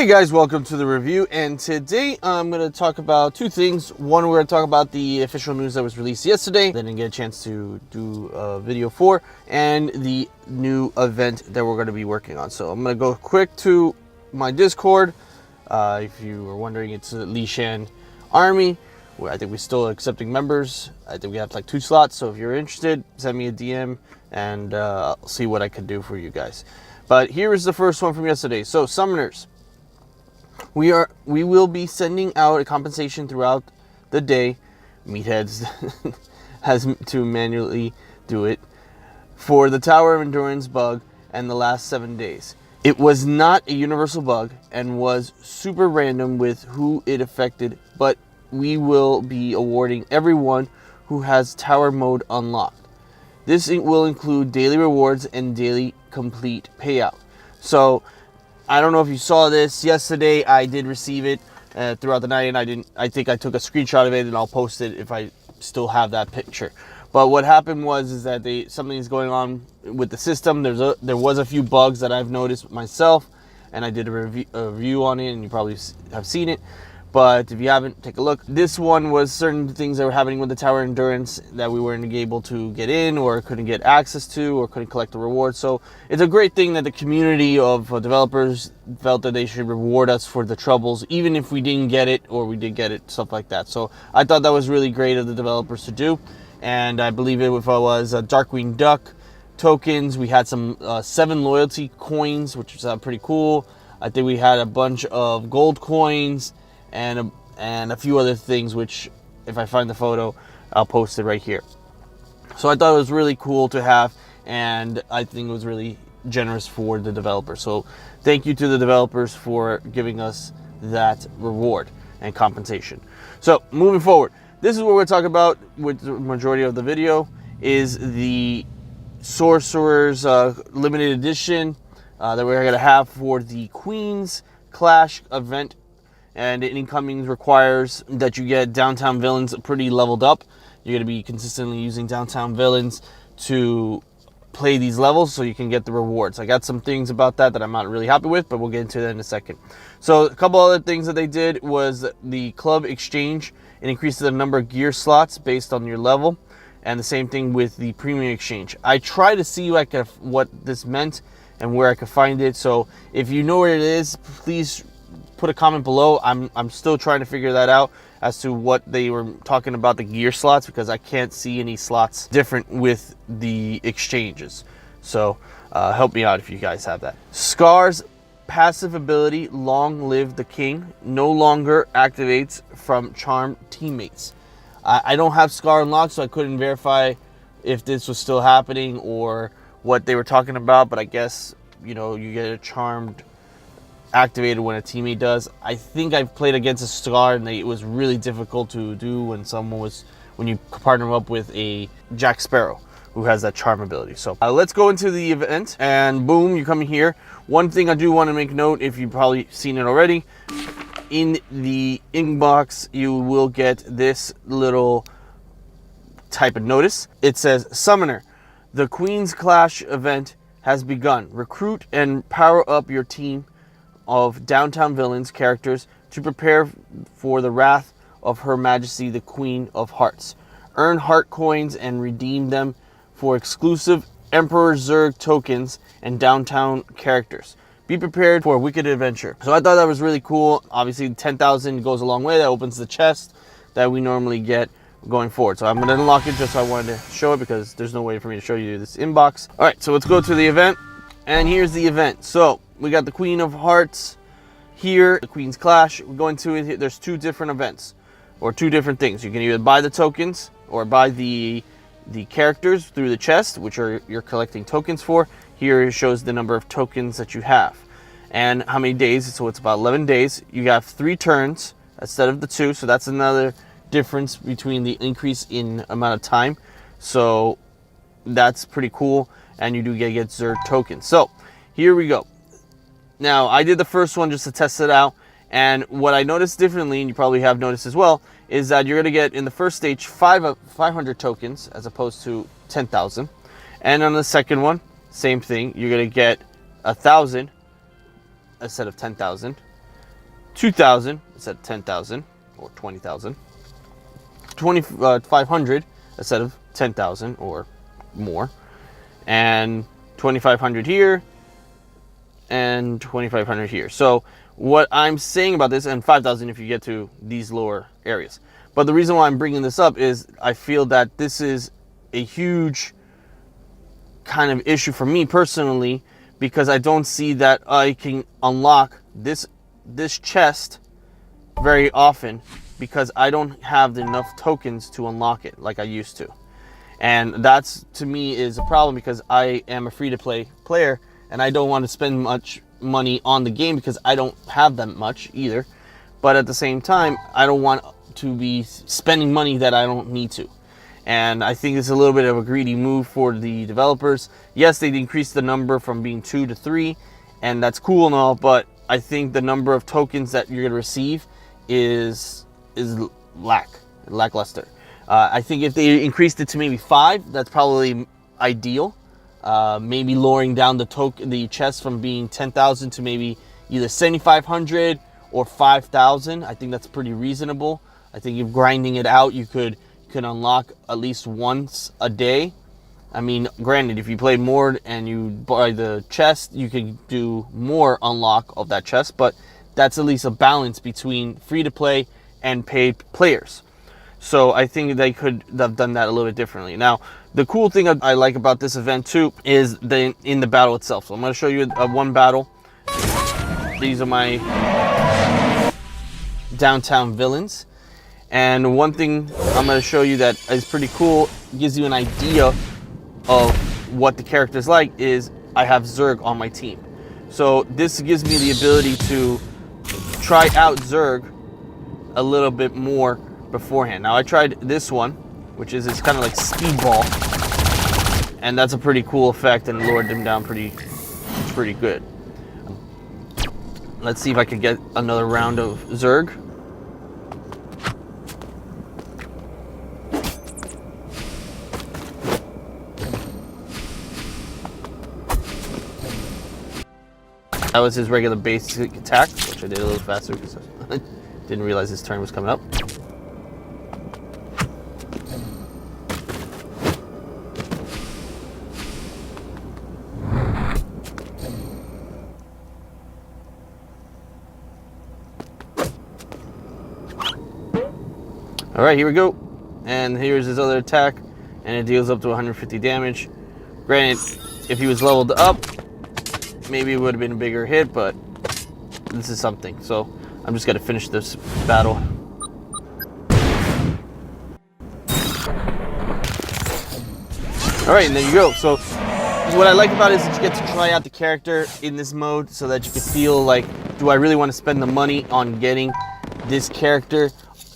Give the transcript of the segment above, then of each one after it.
Hey guys, welcome to the review, and today I'm going to talk about two things. One, we're going to talk about the official news that was released yesterday that I didn't get a chance to do a video for, and the new event that we're going to be working on. So I'm going to go quick to my Discord. If you were wondering, it's the Lishan Army. I think we're still accepting members. I think we have like 2 slots, so if you're interested, send me a DM and I'll see what I can do for you guys. But here is the first one from yesterday. So summoners. We will be sending out a compensation throughout the day. Meatheads has to manually do it for the Tower of Endurance bug and the last 7 days. It was not a universal bug and was super random with who it affected, but we will be awarding everyone who has Tower mode unlocked. This will include daily rewards and daily complete payout. So I don't know if you saw this yesterday. I did receive it throughout the night, and I think I took a screenshot of it, and I'll post it if I still have that picture. But what happened was that something is going on with the system. There was a few bugs that I've noticed myself, and I did a review on it, and you probably have seen it. But if you haven't, take a look. This one was certain things that were happening with the Tower Endurance that we weren't able to get in, or couldn't get access to, or couldn't collect the reward. So it's a great thing that the community of developers felt that they should reward us for the troubles, even if we didn't get it or we did get it, stuff like that. So I thought that was really great of the developers to do. And I believe it was Darkwing Duck tokens. We had some 7 loyalty coins, which was pretty cool. I think we had a bunch of gold coins and a few other things, which if I find the photo, I'll post it right here. So I thought it was really cool to have, and I think it was really generous for the developers. So thank you to the developers for giving us that reward and compensation. So moving forward, this is what we're talking about with the majority of the video, is the Sorcerer's limited edition that we're going to have for the Queen's Clash event. And incoming requires that you get downtown villains pretty leveled up. You're going to be consistently using downtown villains to play these levels so you can get the rewards. I got some things about that I'm not really happy with, but we'll get into that in a second. So a couple other things that they did was the club exchange. It increases the number of gear slots based on your level. And the same thing with the premium exchange. I tried to see what this meant and where I could find it. So if you know where it is, please put a comment below. I'm still trying to figure that out as to what they were talking about the gear slots, because I can't see any slots different with the exchanges. So help me out if you guys have that. Scar's passive ability, Long Live the King, no longer activates from charmed teammates. I don't have Scar unlocked, so I couldn't verify if this was still happening or what they were talking about, but I guess, you know, you get a charmed activated when a teammate does. I think I've played against a Scar, and it was really difficult to do when you partner up with a Jack Sparrow who has that charm ability. So let's go into the event, and boom, you come in here. One thing I do want to make note, if you've probably seen it already, in the inbox you will get this little type of notice. It says, Summoner, the Queen's Clash event has begun. Recruit and power up your team of downtown villains characters to prepare for the wrath of Her Majesty the Queen of Hearts. Earn heart coins and redeem them for exclusive Emperor Zurg tokens and downtown characters. Be prepared for a wicked adventure. So I thought that was really cool. Obviously 10,000 goes a long way. That opens the chest that we normally get going forward. So I'm going to unlock it just so I wanted to show it, because there's no way for me to show you this inbox. All right, so let's go to the event, and here's the event. So we got the Queen of Hearts here, the Queen's Clash. We're going to it. There's 2 different events, or 2 different things. You can either buy the tokens or buy the characters through the chest, which you're collecting tokens for. Here it shows the number of tokens that you have and how many days. So it's about 11 days. You have 3 turns instead of the 2, so that's another difference between the increase in amount of time. So that's pretty cool, and you do get Zerg tokens. So here we go. Now, I did the first one just to test it out, and what I noticed differently, and you probably have noticed as well, is that you're going to get, in the first stage, 500 tokens as opposed to 10,000. And on the second one, same thing. You're going to get 1,000 instead of 10,000. 2,000 instead of 10,000 or 20,000. 2,500 instead of 10,000 or more, and 2,500 here, and 2,500 here. So what I'm saying about this, and 5,000 if you get to these lower areas. But the reason why I'm bringing this up is I feel that this is a huge kind of issue for me personally, because I don't see that I can unlock this chest very often, because I don't have enough tokens to unlock it like I used to. And that's, to me, is a problem, because I am a free-to-play player and I don't want to spend much money on the game because I don't have that much either. But at the same time, I don't want to be spending money that I don't need to. And I think it's a little bit of a greedy move for the developers. Yes, they increased the number from being 2 to 3, and that's cool and all, but I think the number of tokens that you're going to receive is lackluster. I think if they increased it to maybe 5, that's probably ideal. Maybe lowering down the chest from being 10,000 to maybe either 7,500 or 5,000. I think that's pretty reasonable. I think if grinding it out, you could unlock at least once a day. I mean, granted, if you play more and you buy the chest, you can do more unlock of that chest, but that's at least a balance between free-to-play and paid players. So I think they could have done that a little bit differently. Now, the cool thing I like about this event too is in the battle itself. So I'm going to show you one battle. These are my downtown villains. And one thing I'm going to show you that is pretty cool, gives you an idea of what the character is like, is I have Zerg on my team. So this gives me the ability to try out Zerg a little bit more beforehand. Now I tried this one, which is kind of like Speedball, and that's a pretty cool effect and lowered them down pretty good. Let's see if I can get another round of Zerg. That was his regular basic attack, which I did a little faster because I didn't realize his turn was coming up. All right, here we go. And here's his other attack, and it deals up to 150 damage. Granted, if he was leveled up, maybe it would have been a bigger hit, but this is something. So I'm just gonna finish this battle. All right, and there you go. So what I like about it is that you get to try out the character in this mode so that you can feel like, do I really want to spend the money on getting this character?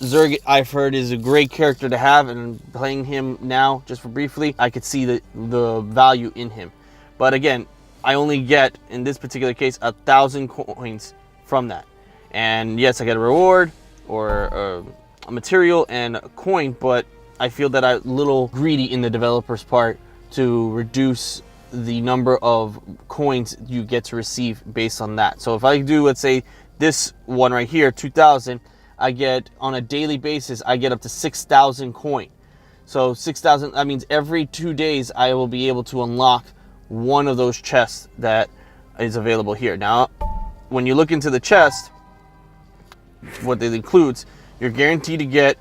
Zerg, I've heard, is a great character to have, and playing him now, just for briefly, I could see the value in him. But again, I only get, in this particular case, 1,000 coins from that. And yes, I get a reward or a material and a coin, but I feel that I'm a little greedy in the developer's part to reduce the number of coins you get to receive based on that. So if I do, let's say, this one right here, 2,000, I get, on a daily basis, I get up to 6,000 coin. So 6,000, that means every 2 days I will be able to unlock one of those chests that is available here. Now, when you look into the chest, what it includes, you're guaranteed to get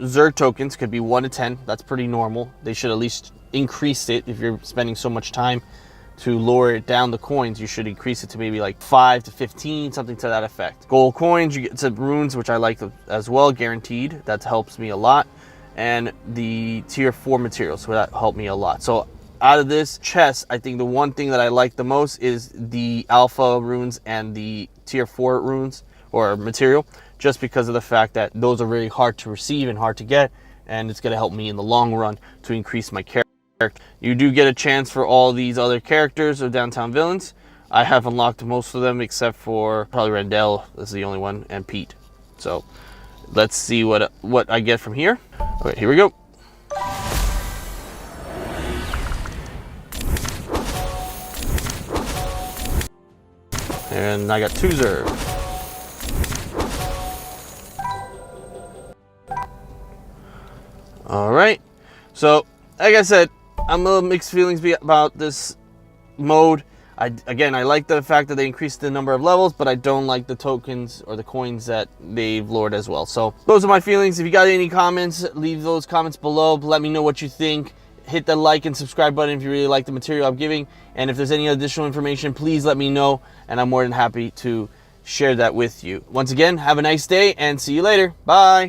Zerg tokens, could be 1 to 10. That's pretty normal. They should at least increase it. If you're spending so much time to lower it down the coins, you should increase it to maybe like 5 to 15, something to that effect. Gold coins, you get some runes, which I like as well, guaranteed. That helps me a lot. And the tier 4 materials, so that helped me a lot. So out of this chest, I think the one thing that I like the most is the alpha runes and the tier 4 runes or material, just because of the fact that those are very hard to receive and hard to get, and it's going to help me in the long run to increase my character. You do get a chance for all these other characters or downtown villains. I have unlocked most of them except for probably Randall, that's the only one, and Pete. So let's see what I get from here. Okay, here we go. And I got 2 Zerg. All right. So, like I said, I'm a little mixed feelings about this mode. Again, I like the fact that they increased the number of levels, but I don't like the tokens or the coins that they've lowered as well. So those are my feelings. If you got any comments, leave those comments below. Let me know what you think. Hit the like and subscribe button if you really like the material I'm giving. And if there's any additional information, please let me know, and I'm more than happy to share that with you. Once again, have a nice day and see you later. Bye.